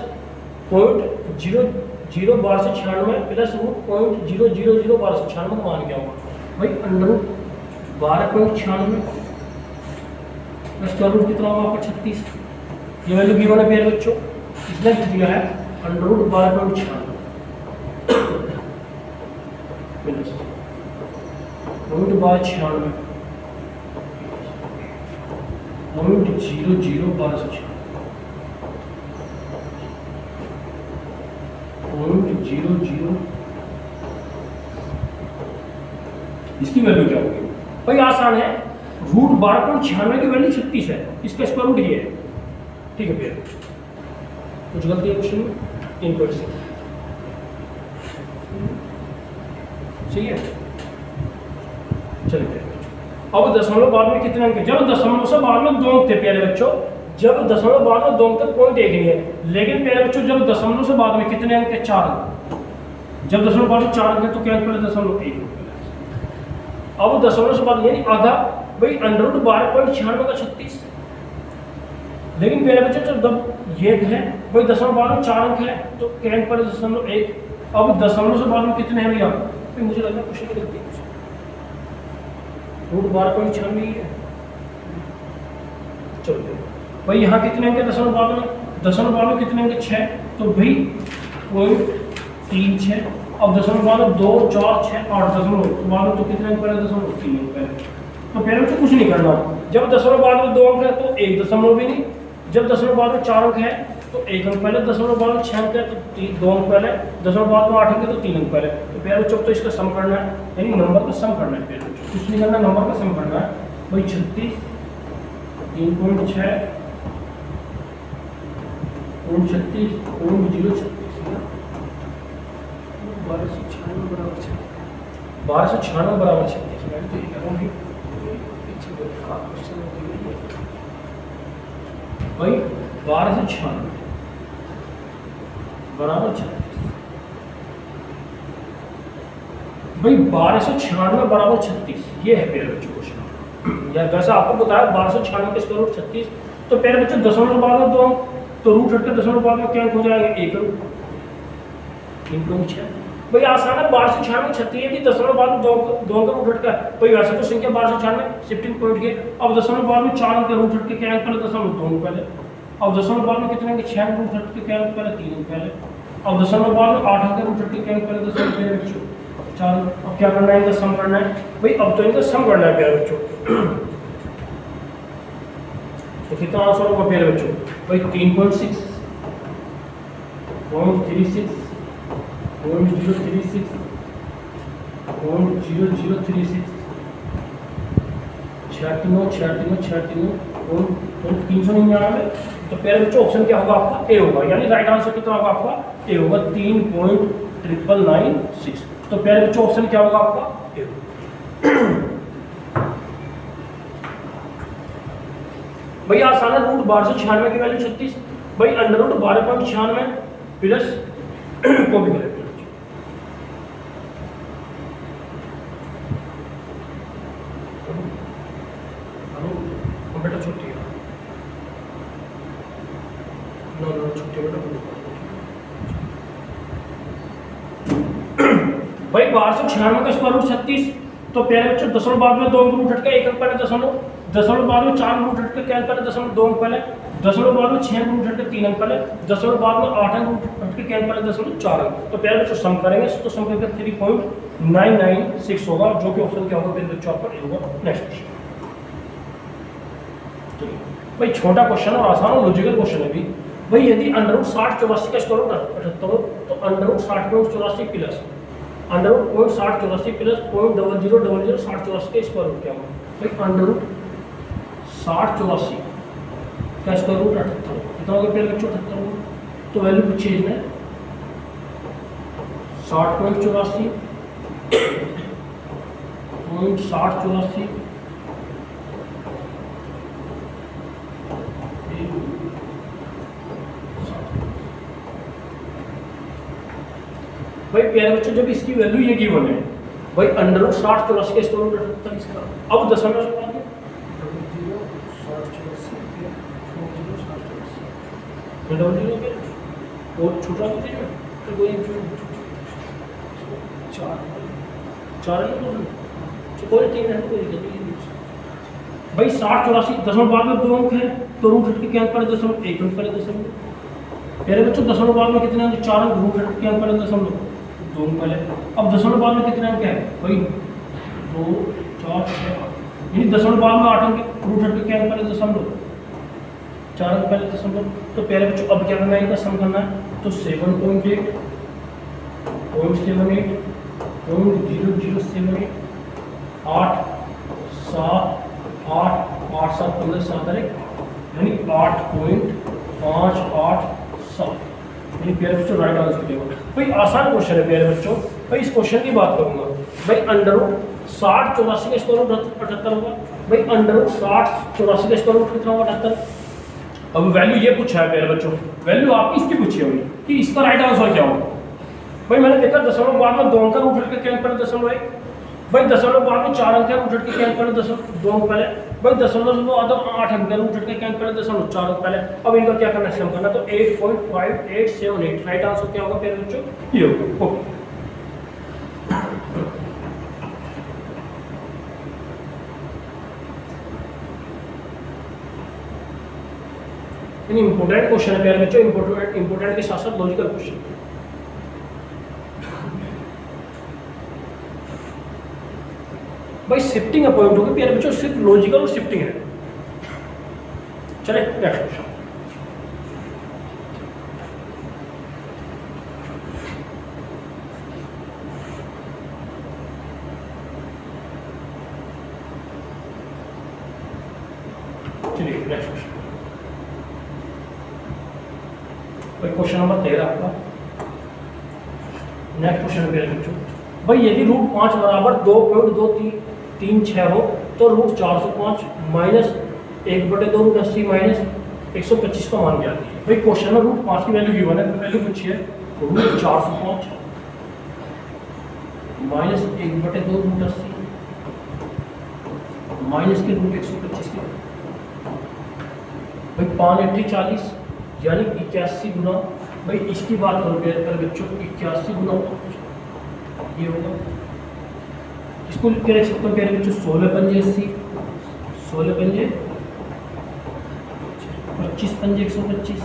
0.0012 से 96 प्लस √0.00012 से 96 मान क्या होगा। भाई √12.96 इसका रूट कितना होगा आपका 36। ये वैल्यू गिवन है प्यारे बच्चों इसने दिया है √12.96 प्लस √12.96 0.0012 से 0.00 इसकी वैल्यू क्या होगी। भाई आसान है √12.96 की वैल्यू 36 है इसका स्क्वायर रूट ये है ठीक है भैया। कुछ गलती है क्वेश्चन में 3.6 सही है। चलिए अब दशमलव बाद में कितने अंक है जब दशमलव से बाद में 2 अंक थे प्यारे बच्चों जब दशमलव बाद में 2 अंक तक पॉइंट एक नहीं है लेकिन प्यारे बच्चों जब दशमलव से बाद में कितने अंक है 4 अंक। जब दशमलव बाद में 4 अंक है तो क्या अंक पहले दशमलव 1 अब दशमलव से बाद यानी आधा भाई √12.96 का 36 लेकिन प्यारे बच्चों जब ये है भाई दशमलव बाद में 4 अंक है तो क्या अंक पहले दशमलव 1। अब दशमलव से बाद में कितने हैं भैया मुझे लग रहा है क्वेश्चन में गलती है √12.96 है। चलो भाई यहाँ कितने अंक दशमलव बाद में कितने अंक 6 तो भाई 0.36 अब दशमलव बाद में 2 4 6 8 दशमलव बाद में तो कितने अंक पहले दशमलव 3 अंक पहले। तो पहले बच्चों कुछ नहीं करना जब दशमलव बाद में 2 अंक है तो 1 दशमलव भी नहीं जब दशमलव बाद में 4 अंक है तो 1 अंक पहले दशमलव बाद में 6 अंक है तो 2 अंक पहले दशमलव बाद में 8 अंक है तो 3 अंक पहले। तो प्यारे बच्चों तो इसका सम करना है यानी नंबर का सम करना है प्यारे बच्चों कुछ नहीं करना नंबर का सम करना है। भाई 36 3.6 36 036 1296 बराबर 36 मैं तो ये कह रहा हूँ भाई 1296 बराबर 36 भाई 1296 बराबर 36 ये है मेरे बच्चों क्वेश्चन। या वैसे आपको बताया 1296 के स्क्वायर रूट 36, तो मेरे बच्चों दशमलव बाद में 2 अंक, तो रूट हट के दशमलव बाद में क्या अंक हो जाएगा 1 अंक 3.6। भाई आसान है 1296 36 है कि दशमलव बाद में 2 अंक रूट हट का। भाई वैसे तो संख्या 1296 शिफ्टिंग पॉइंट के, अब दशमलव बाद में 4 अंक रूट हट के क्या अंक पहले दशमलव 2 अंक पहले, अब दशमलव बाद में कितने अंक 6 अंक रूट हट के क्या अंक पहले 3 अंक पहले, अब दशमलव बाद में 8 अंक रूट हट के क्या अंक पहले दशमलव मेरे बच्चों 4। अब क्या करना है, इनका सम करना है। भाई अब तो इनका सम करना है प्यारे बच्चों। तो कितना आंसर होगा प्यारे बच्चों, भाई 3.6 0.36 0.036 0.0036 399 तो प्यारे बच्चों ऑप्शन क्या होगा आपका ए होगा, यानी राइट आंसर कितना होगा आपका ए होगा 3.996। तो प्यारे बच्चों ऑप्शन क्या होगा आपका ए होगा। भाई आसान है, रूट 1296 की वैल्यू 36, भाई अंडर रूट 12.96 प्लस को भी करेंगे बेटा छुट्टी है छुट्टी बेटा। भाई 1296 का स्क्वायर रूट 36, तो प्यारे बच्चों दशमलव बाद में 2 अंक रूट हट के 1 अंक पहले दशमलव बाद में 4 अंक रूट हट के क्या अंक पहले दशमलव 2 अंक पहले, दशमलव बाद में 6 अंक रूट हट के 3 अंक पहले, दशमलव बाद में 8 अंक रूट हट के क्या अंक पहले दशमलव 4 अंक। तो प्यारे बच्चों सम करेंगे तो सम करके 3.996 होगा, जो कि ऑप्शन क्या होगा प्यारे बच्चों आपका ए होगा। नेक्स्ट क्वेश्चन भाई छोटा क्वेश्चन और आसान और लॉजिकल क्वेश्चन है भी। भाई यदि अंडर रूट 60 84 का स्क्वायर रूट 78 हो तो under root 60.84 plus under root 60.84 plus 0.0000 60 के स्क्वायर रूट क्या होगा। भाई अंडर रूट 60 84 का स्क्वायर रूट 78 कितना होगा प्यारे बच्चों 78 होगा। तो वैल्यू पूछिए इसमें 60.84 6084 भाई प्यारे बच्चों जब इसकी वैल्यू ये गिवन है भाई अंडर रूट 60 84 के स्क्वायर रूट 78 इसका, अब दशमलव से बात और छोटा तो चाहिए तो कोई 4 तो कोई 3 है कोई दिक्कत नहीं। भाई 60 84 दशमलव बाद में 2 अंक है तो रूट हट के क्या अंक पहले दशमलव 1 अंक पहले दशमलव। प्यारे बच्चों दशमलव बाद में कितने अंक 4 अंक रूट हट के अंक पहले दशमलव 2 अंक पहले। अब दशमलव बाद में कितने अंक है भाई 2 4 6 यानी दशमलव बाद में 8 अंक रूट हट के क्या अंक पहले दशमलव 4 अंक पहले दशमलव। तो प्यारे बच्चों अब क्या करना है, इनका सम करना है। तो 7.8 0.0078 8 7 8 8 7 15 7 यानी 8.587 यानी प्यारे बच्चों राइट आंसर क्या होगा। भाई आसान क्वेश्चन है प्यारे बच्चों। भाई इस क्वेश्चन की बात करूंगा भाई अंडर रूट 60 84 का स्क्वायर रूट 78 होगा। भाई अंडर रूट 60 84 का स्क्वायर रूट कितना होगा 78। अब वैल्यू ये पूछा है प्यारे बच्चों, वैल्यू आपकी इसकी पूछी है कि इसका राइट आंसर क्या होगा। भाई मैंने देखा दशमलव बाद में 2 अंक रूट हट के क्या अंक पहले दशमलव 1, भाई दशमलव बाद में 4 अंक रूट हट के क्या अंक पहले दशमलव 2 अंक पहले, भाई दशमलव से 8 अंक रूट हट के क्या अंक पहले दशमलव 4 अंक पहले। अब इनका क्या करना है, सम करना। तो 8.5878 राइट आंसर क्या होगा प्यारे बच्चों ये होगा। ओके इंपोर्टेंट क्वेश्चन है प्यारे बच्चों, इंपोर्टेंट के साथ साथ लॉजिकल क्वेश्चन। भाई शिफ्टिंग अपॉइंट होगी प्यारे बच्चों, सिर्फ लॉजिकल और शिफ्टिंग है। चले नेक्स्ट क्वेश्चन। चलिए नेक्स्ट क्वेश्चन। भाई क्वेश्चन नंबर 13 आपका। नेक्स्ट क्वेश्चन मेरे बच्चों, भाई यदि रूट 5 बराबर 2.2336 हो तो रूट 405 माइनस 1/2 रूट 80 माइनस 125 का मान ज्ञात कीजिए। भाई क्वेश्चन में रूट 5 की वैल्यू गिवन है, वैल्यू पूछी है रूट 405 माइनस 1/2 रूट 80 माइनस के रूट 125 के। भाई 5 8 40 यानी 81 गुना, भाई इसकी बात करोगे अगर बच्चों 81 गुना 5 ये होगा। इसको लिख के रख सकते हो प्यारे बच्चों 16 पंजे 80, 16 पंजे 25 पंजे 125।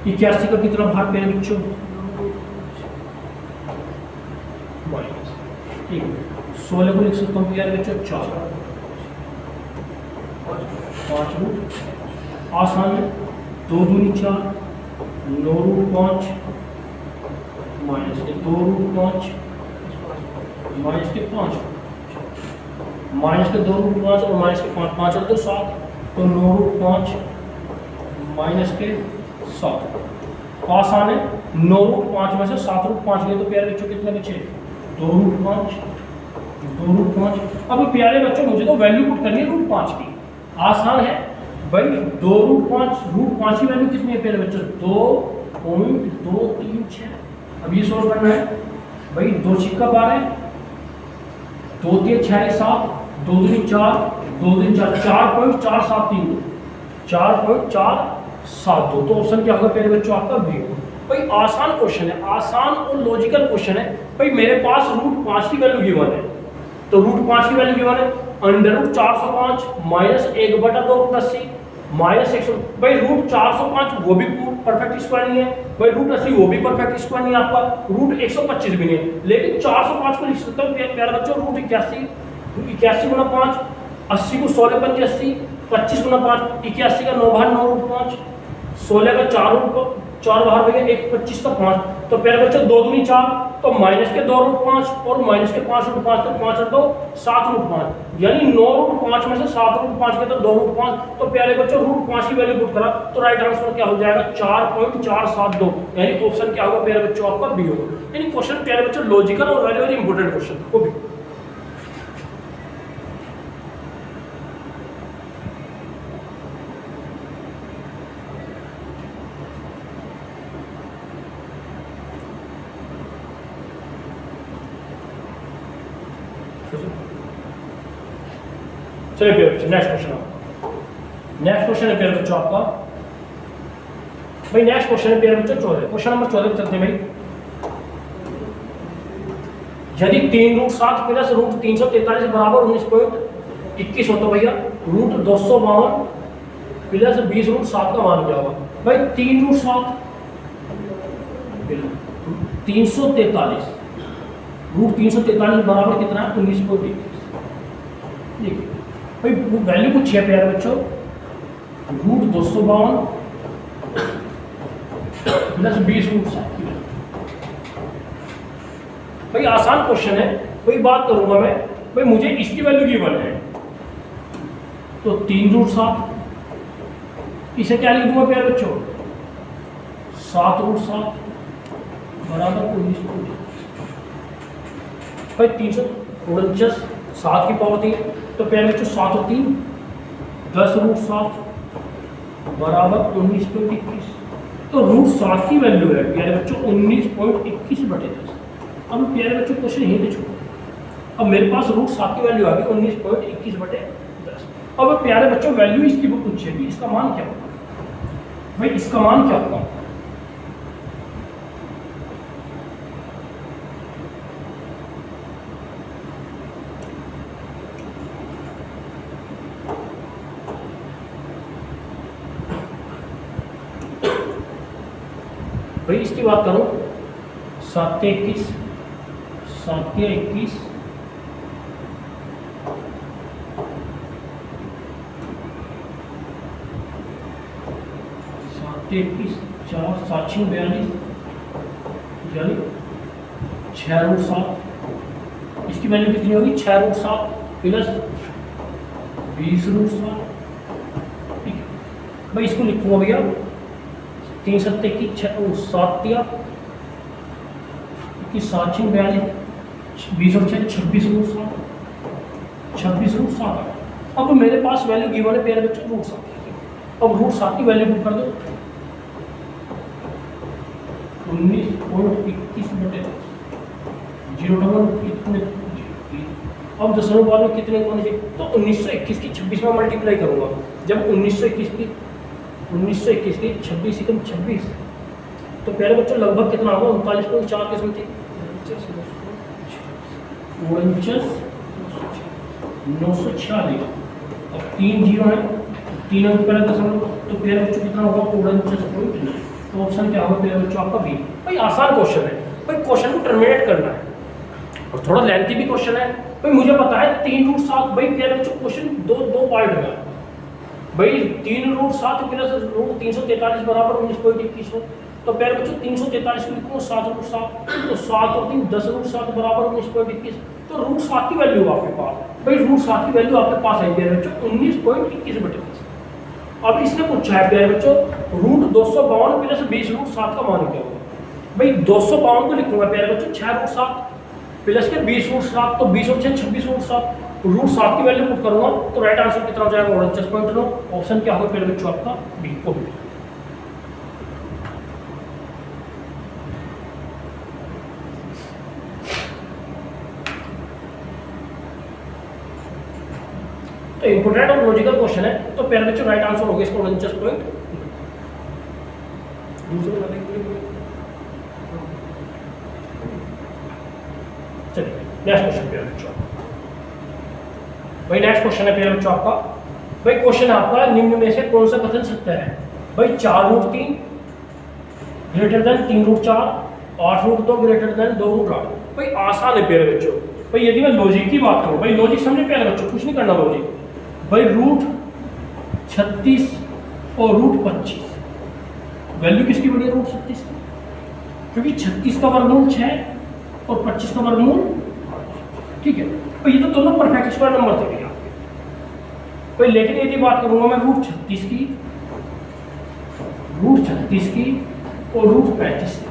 81 का कितना भाग प्यारे बच्चों माइनस, ठीक है 16 को लिख सकता हूँ प्यारे बच्चों 4 5 रूट आसान है 2 दूनी 4 9 रूट 5 माइनस के 2 रूट 5 माइनस के 5 माइनस के 2 रूट 5 और माइनस के 5 5 और 2 7 तो 9 रूट 5 माइनस के 7 आसान है। 9 रूट 5 में से 7 रूट 5 गए तो प्यारे बच्चों कितने बचे 2 रूट 5 2 रूट 5। अब प्यारे बच्चों मुझे तो वैल्यू पुट करनी है रूट 5 की, आसान है भाई 2 रूट 5 की वैल्यू कितनी है प्यारे बच्चों 2.236। अब ये सोल्व करना है भाई 2 छिक्का 12 2 3 6 7 2 दूनी 4 2 दूनी 4 4.473 4.472 तो ऑप्शन क्या होगा प्यारे बच्चों आपका बी होगा। भाई आसान क्वेश्चन है, आसान और लॉजिकल क्वेश्चन है। भाई मेरे पास रूट 5 की वैल्यू गिवन है तो रूट 5 की वैल्यू गिवन है under root 405 minus 1/2 root 80 minus 100। भाई रूट 405 वो भी परफेक्ट स्क्वायर नहीं है, भाई रूट 80 वो भी परफेक्ट स्क्वायर नहीं है, आपका रूट 125 भी नहीं है, लेकिन 405 को लिख सकता हूँ प्यारे बच्चों रूट 81 गुना 5 80 को 16 पंजे 80 25 गुना 5 81 का 9 भाग 9 रूट 5 16 का 4 रूट 4 बाहर भैया 1 25 का 5 तो प्यारे बच्चों 2 दूनी 4 तो माइनस के 2 रूट 5 और माइनस के 5 रूट 5 तो 5 और 2 7 रूट 5 यानी 9 रूट 5 में से 7 रूट 5 के तो 2 रूट 5 तो प्यारे बच्चों रूट 5 की वैल्यू पुट करा तो राइट आंसर क्या हो जाएगा 4.472 यानी ऑप्शन क्या होगा प्यारे बच्चों आपका बी होगा। यानी क्वेश्चन प्यारे बच्चों लॉजिकल और वेरी वेरी इंपॉर्टेंट क्वेश्चन वो भी। चलिए प्यारे बच्चों नेक्स्ट क्वेश्चन है प्यारे बच्चों आपका। भाई नेक्स्ट क्वेश्चन है प्यारे बच्चों 14, क्वेश्चन नंबर 14 पे चलते हैं भाई। यदि 3 रूट 7 प्लस रूट 343 बराबर 19.21 हो तो भैया रूट 252 प्लस 20 रूट 7 का मान क्या होगा। भाई 3 रूट 7 343 रूट 343 बराबर कितना है 19.21। ठीक है भाई वैल्यू पूछी है प्यारे बच्चों रूट 252 प्लस 20 रूट 7। भाई आसान क्वेश्चन है, भाई बात करूंगा मैं भाई मुझे इसकी वैल्यू गिवन है तो 3 रूट 7 इसे क्या लिख दूंगा प्यारे बच्चों 7 रूट 7 बराबर 19। भाई 349 7 की पावर 3 तो प्यारे बच्चों 7 और 3 10 रूट 7 बराबर 19.21 तो रूट 7 की वैल्यू है प्यारे बच्चों 19.21/10। अब प्यारे बच्चों क्वेश्चन यहीं पे छोड़ो, अब मेरे पास रूट 7 की वैल्यू आ गई 19.21/10। अब प्यारे बच्चों वैल्यू इसकी बुक पूछेगी इसका मान क्या होगा। भाई इसका मान क्या होगा भाई इसकी बात करो 7 के 21 7 के 21 4 7 6 42 यानी 6 रूट 7 इसकी वैल्यू कितनी होगी 6 रूट 7 प्लस 20 रूट 7 भाई इसको लिखूंगा भैया 3 सत्ते की 7 दिया कि 7 6 42 20 और 6 26 रूट 7 26 रूट 7। अब मेरे पास वैल्यू गिवन है प्यारे बच्चों रूट 7। अब रूट 7 की वैल्यू पुट कर दो 19.21 बटे 0 कितने। अब दशमलव बाद में कितने होने चाहिए, तो 1921 की 26 में मल्टीप्लाई करूंगा। जब 1921 की 26 एकम 26, तो पहले बच्चों लगभग कितना होगा 39.4 के समथिंग 946। अब 3 जीरो है, 3 अंक पहले दशमलव, तो पहले बच्चों कितना होगा 49.9। तो ऑप्शन क्या होगा पहले बच्चों आपका बी। भाई आसान क्वेश्चन है भाई, क्वेश्चन को टर्मिनेट करना है और थोड़ा लेंथी भी क्वेश्चन है भाई। मुझे पता है 3 रूट 7 भाई पहले बच्चों क्वेश्चन दो पार्ट में है भाई। 3 रूट 7 प्लस रूट 343 बराबर 19.21 हो, तो पहले बच्चों 343 को लिखूंगा 7 रूट 7, तो 7 और 3 10 रूट 7 बराबर 19.21। तो रूट 7 की वैल्यू आपके पास भाई, रूट 7 की वैल्यू आपके पास है प्यारे बच्चों 19.21 बटे 10। अब इसने पूछा है प्यारे बच्चों रूट 252 प्लस 20 रूट 7 का मान क्या होगा। भाई 252 को लिखूंगा प्यारे बच्चों 6 रूट 7 प्लस के 20 रूट 7, तो 20 और 6 26 रूट 7। रूट 7 की वैल्यू पुट करूंगा तो राइट आंसर कितना हो जाएगा 49.9। ऑप्शन क्या होगा प्यारे बच्चों आपका बी को बी। तो इंपोर्टेंट और लॉजिकल क्वेश्चन है, तो प्यारे बच्चों राइट आंसर होगा इसका 49.9। चलिए नेक्स्ट क्वेश्चन प्यारे बच्चों। भाई नेक्स्ट क्वेश्चन है प्यारे बच्चों आपका, भाई क्वेश्चन है आपका निम्न में से कौन सा कथन सत्य है। भाई 4 root 3 greater than 3 root 4, 8 root 2 greater than 2 root 8। भाई आसान है प्यारे बच्चों। भाई यदि मैं लॉजिक की बात करूं, भाई लॉजिक समझे प्यारे बच्चों, कुछ नहीं करना लॉजिक। भाई रूट 36 और रूट 25 वैल्यू किसकी बड़ी है रूट 36 की, क्योंकि 36 का वर्गमूल 6 और 25 का वर्गमूल, ठीक है। तो ये तो दोनों परफेक्ट स्क्वायर नंबर थे भैया आपके। भाई लेकिन यदि बात करूंगा मैं रूट 36 की और रूट 35 की,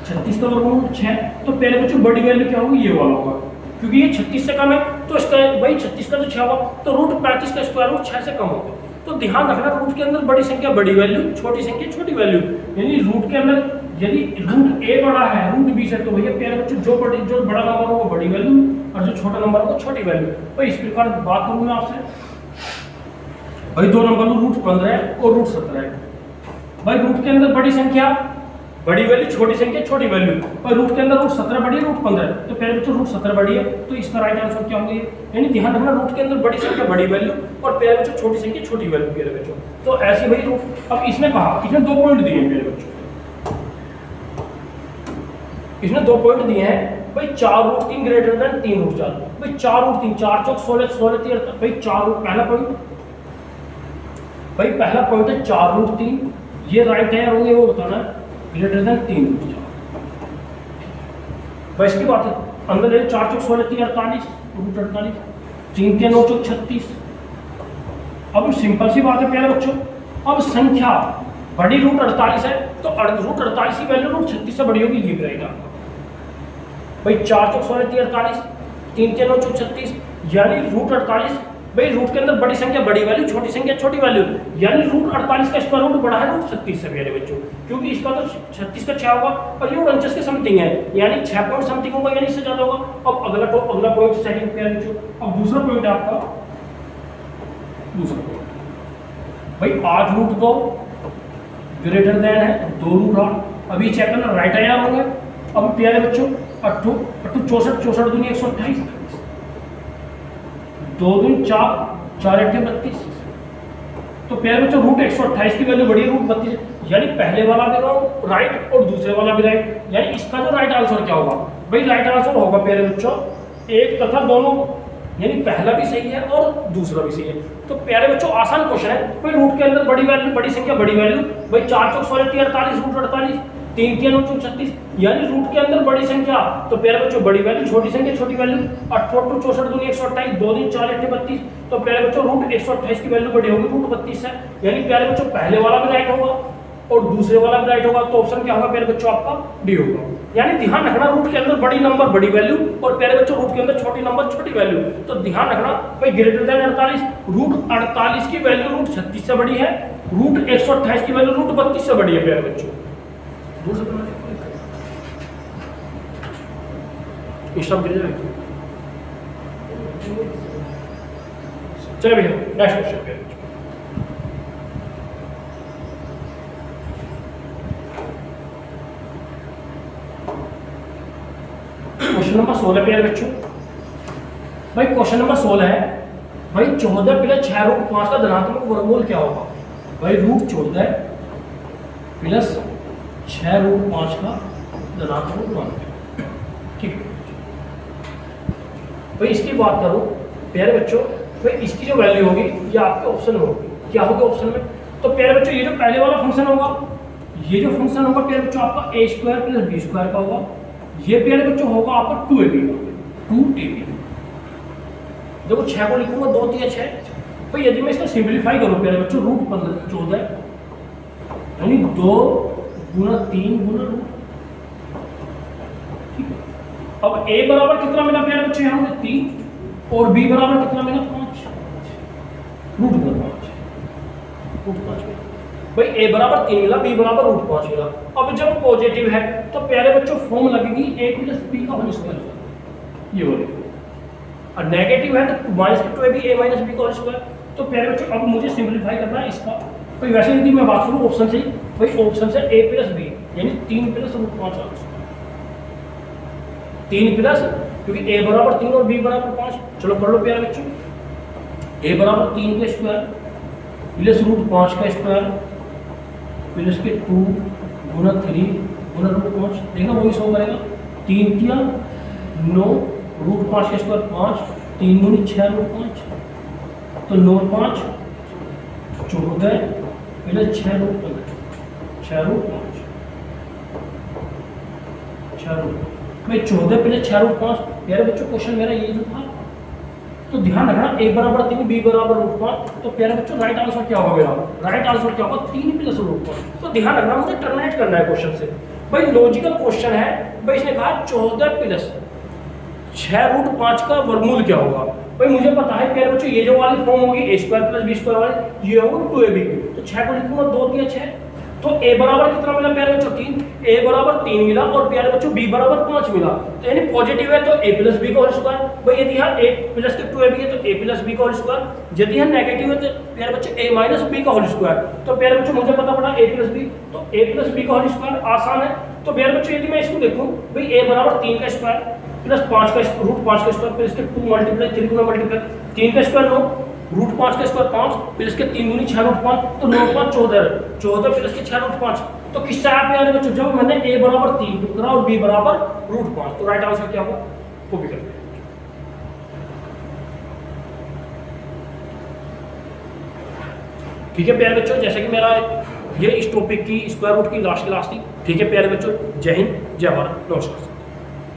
36 का वर्गमूल 6, तो पहले बच्चों बड़ी वैल्यू क्या होगी ये वाला होगा, क्योंकि ये 36 से कम है तो इसका भाई 36 का तो 6 होगा, तो रूट 35 का स्क्वायर रूट 6 से कम होगा। तो ध्यान रखना रूट के अंदर बड़ी संख्या बड़ी वैल्यू, छोटी संख्या छोटी वैल्यू। यानी रूट के अंदर यदि रूट ए बड़ा है रूट बी से, तो भैया प्यारे बच्चों जो बड़ा नंबर होगा बड़ी वैल्यू और जो छोटा नंबर होगा छोटी वैल्यू। तो इस प्रकार बात करूंगा आपसे, भाई दो नंबर रूट 15 और रूट 17 है। भाई रूट के अंदर बड़ी संख्या बड़ी वैल्यू, छोटी संख्या छोटी वैल्यू, और रूट के अंदर रूट 17 बड़ी है रूट 15, तो पहले बच्चों रूट 17 बड़ी है, तो इसका राइट आंसर क्या होगा। यानी ध्यान रखना रूट के अंदर बड़ी संख्या बड़ी वैल्यू और पहले बच्चों छोटी संख्या छोटी वैल्यू पहले बच्चों। तो ऐसे भाई रूट, अब इसने कहा, इसने 2 पॉइंट दिए हैं पहले बच्चों, इसने 2 पॉइंट दिए हैं भाई 4 रूट 3 ग्रेटर देन 3 रूट 4। भाई 4 रूट 3 4 चौक 16 16 3 भाई 4 रूट पहला पॉइंट, भाई पहला पॉइंट है 4 रूट 3, ये राइट है और ये वो बताना है ग्रेटर देन 3 रूट 4। भाई इसकी बात है अंदर है 4 चौक 16 3 48 रूट 48, 3 के 9 चौक 36। अब सिंपल सी बात है प्यारे बच्चों, अब संख्या बड़ी रूट 48 है तो रूट 48 की वैल्यू रूट 36 से बड़ी होगी, ये भी रहेगा भाई 4 चौक 16 3 48, 3 के 9 चौक 36, यानी रूट 48। भाई रूट के अंदर बड़ी संख्या बड़ी वैल्यू, छोटी संख्या छोटी वैल्यू, यानी रूट 48 का स्क्वायर रूट बड़ा है रूट 36 से मेरे बच्चों, क्योंकि इसका तो 36 का 6 होगा और ये 49 के समथिंग है, यानी 6 पॉइंट समथिंग होगा, यानी इससे ज्यादा होगा। अब अगला पॉइंट सेकंड पे बच्चों, अब दूसरा पॉइंट है आपका, दूसरा पॉइंट भाई 8 रूट 2 ग्रेटर देन है 2 रूट 8। अभी चेक करना राइट आया होंगे। अब प्यारे बच्चों 8 64 64 दूनी 128, 2 दूनी 4 4 8 32, तो प्यारे बच्चों रूट 128 की वैल्यू बड़ी है रूट 32, यानी पहले वाला भी राइट और दूसरे वाला भी राइट, यानी इसका जो राइट आंसर क्या होगा भाई, राइट आंसर होगा प्यारे बच्चों एक तथा दोनों, यानी पहला भी सही है और दूसरा भी सही है। तो प्यारे बच्चों आसान क्वेश्चन है भाई, रूट के अंदर बड़ी वैल्यू बड़ी संख्या बड़ी वैल्यू, भाई 4 चौक 16 3 48 रूट 48, 3 3 9 36, यानी रूट के अंदर बड़ी संख्या तो प्यारे बच्चों बड़ी वैल्यू, छोटी संख्या छोटी वैल्यू। 8 8 64 दूनी 128, 2 दिन 4 8 32, तो प्यारे बच्चों रूट 128 की वैल्यू बड़ी होगी रूट 32 है। यानी प्यारे बच्चों पहले वाला भी राइट होगा और दूसरे वाला भी राइट होगा, तो ऑप्शन क्या होगा प्यारे बच्चों आपका डी होगा। यानी ध्यान रखना रूट के अंदर बड़ी नंबर बड़ी वैल्यू और प्यारे बच्चों रूट के अंदर छोटी नंबर छोटी वैल्यू। तो ध्यान रखना भाई ग्रेटर देन 48, रूट 48 की वैल्यू रूट 36 से बड़ी है, रूट 128 की वैल्यू रूट 32 से बड़ी है प्यारे बच्चों। चलिए भैया नेक्स्ट क्वेश्चन पे। क्वेश्चन नंबर 16 प्यारे बच्चों। भाई क्वेश्चन नंबर 16 है भाई 14 प्लस 6 रूट 5 का धनात्मक वर्गमूल क्या होगा। भाई रूट 14 प्लस 6 रूट 5 का धनात्मक वर्गमूल, ठीक है भाई। इसकी बात करूं प्यारे बच्चों, भाई इसकी जो वैल्यू होगी ये आपके ऑप्शन में होगी, क्या होगी ऑप्शन में। तो प्यारे बच्चों ये जो पहले वाला फंक्शन होगा, ये जो फंक्शन होगा प्यारे बच्चों आपका a square plus b square का होगा। ये प्यारे बच्चों होगा आपका 2ab का, 2ab। देखो 6 को लिखूंगा 2 3 6। तो यदि मैं इसका सिंपलीफाई करूं प्यारे बच्चों, रूट 14 यानी 2 गुना 3 गुना रूट, ठीक है। अब a बराबर कितना मिला प्यारे बच्चों यहाँ मुझे 3 और b बराबर कितना मिला 5, रूट 5, रूट 5 मिला। भाई a बराबर 3 मिला, b बराबर रूट 5 मिला। अब जब पॉजिटिव है तो प्यारे बच्चों फॉर्म लगेगी a प्लस b का होल स्क्वायर, ये वाली। और नेगेटिव है तो माइनस के 2ab a माइनस b का होल स्क्वायर। तो प्यारे बच्चों अब मुझे सिंपलीफाई करना है इसका। भाई वैसे यदि मैं बात करूं ऑप्शन से, भाई ऑप्शन से a प्लस b यानी 3 प्लस रूट 5 आ 3 प्लस, क्योंकि a बराबर 3 और b बराबर 5। चलो कर लो प्यारे बच्चों, a बराबर 3 का स्क्वायर प्लस रूट 5 का स्क्वायर प्लस के 2 गुना 3 गुना रूट 5। देखना वही सो करेगा, 3 3 9 रूट 5 का स्क्वायर 5, 3 दूनी 6 रूट 5, तो 9 5 14 प्लस 6 रूट 5, 6 रूट 5, 6 रूट मैं 14 प्लस 6 रूट 5। प्यारे बच्चों क्वेश्चन मेरा ये जो था, तो ध्यान रखना a बराबर 3 b बराबर रूट 5। तो प्यारे बच्चों राइट आंसर क्या होगा मेरा, राइट आंसर क्या होगा 3 प्लस रूट 5। तो ध्यान रखना मुझे टर्मिनेट करना है क्वेश्चन से। भाई लॉजिकल क्वेश्चन है, भाई इसने कहा 14 प्लस 6 रूट 5 का वर्गमूल क्या होगा। भाई मुझे पता है प्यारे बच्चों ये जो वाली फॉर्म होगी a square plus b square वाली, ये होगा 2ab। तो 6 को लिखूंगा 2 3 6, तो a बराबर कितना मिला प्यारे बच्चों 3, a बराबर 3 मिला और प्यारे बच्चों b बराबर 5 मिला। तो यानी पॉजिटिव है तो a प्लस b का होल स्क्वायर। भाई यदि यहाँ a प्लस के 2ab है तो a प्लस b का होल स्क्वायर। यदि यहाँ नेगेटिव है तो प्यारे बच्चों a माइनस b का होल स्क्वायर। तो प्यारे बच्चों मुझे पता पड़ा a प्लस b, तो a प्लस b का होल स्क्वायर आसान है। तो प्यारे बच्चों यदि मैं इसको देखूँ, भाई a बराबर 3 का स्क्वायर प्लस 5 का रूट 5 का स्क्वायर प्लस के 2 मल्टीप्लाई 3 गुना मल्टीप्लाई 3 का स्क्वायर 9 रूट 5 का स्क्वायर 5 प्लस के 3 दूनी 6 रूट 5, तो 9 5 14, 14 प्लस के 6 रूट 5। तो किससे आप यार बच्चों, जब मैंने a बराबर 3 करा और b बराबर रूट 5, तो राइट आंसर क्या होगा वो भी कर लेंगे। ठीक है प्यारे बच्चों, जैसे कि मेरा ये इस टॉपिक की स्क्वायर रूट की लास्ट क्लास थी। ठीक है प्यारे बच्चों, जय हिंद जय भारत, नमस्कार।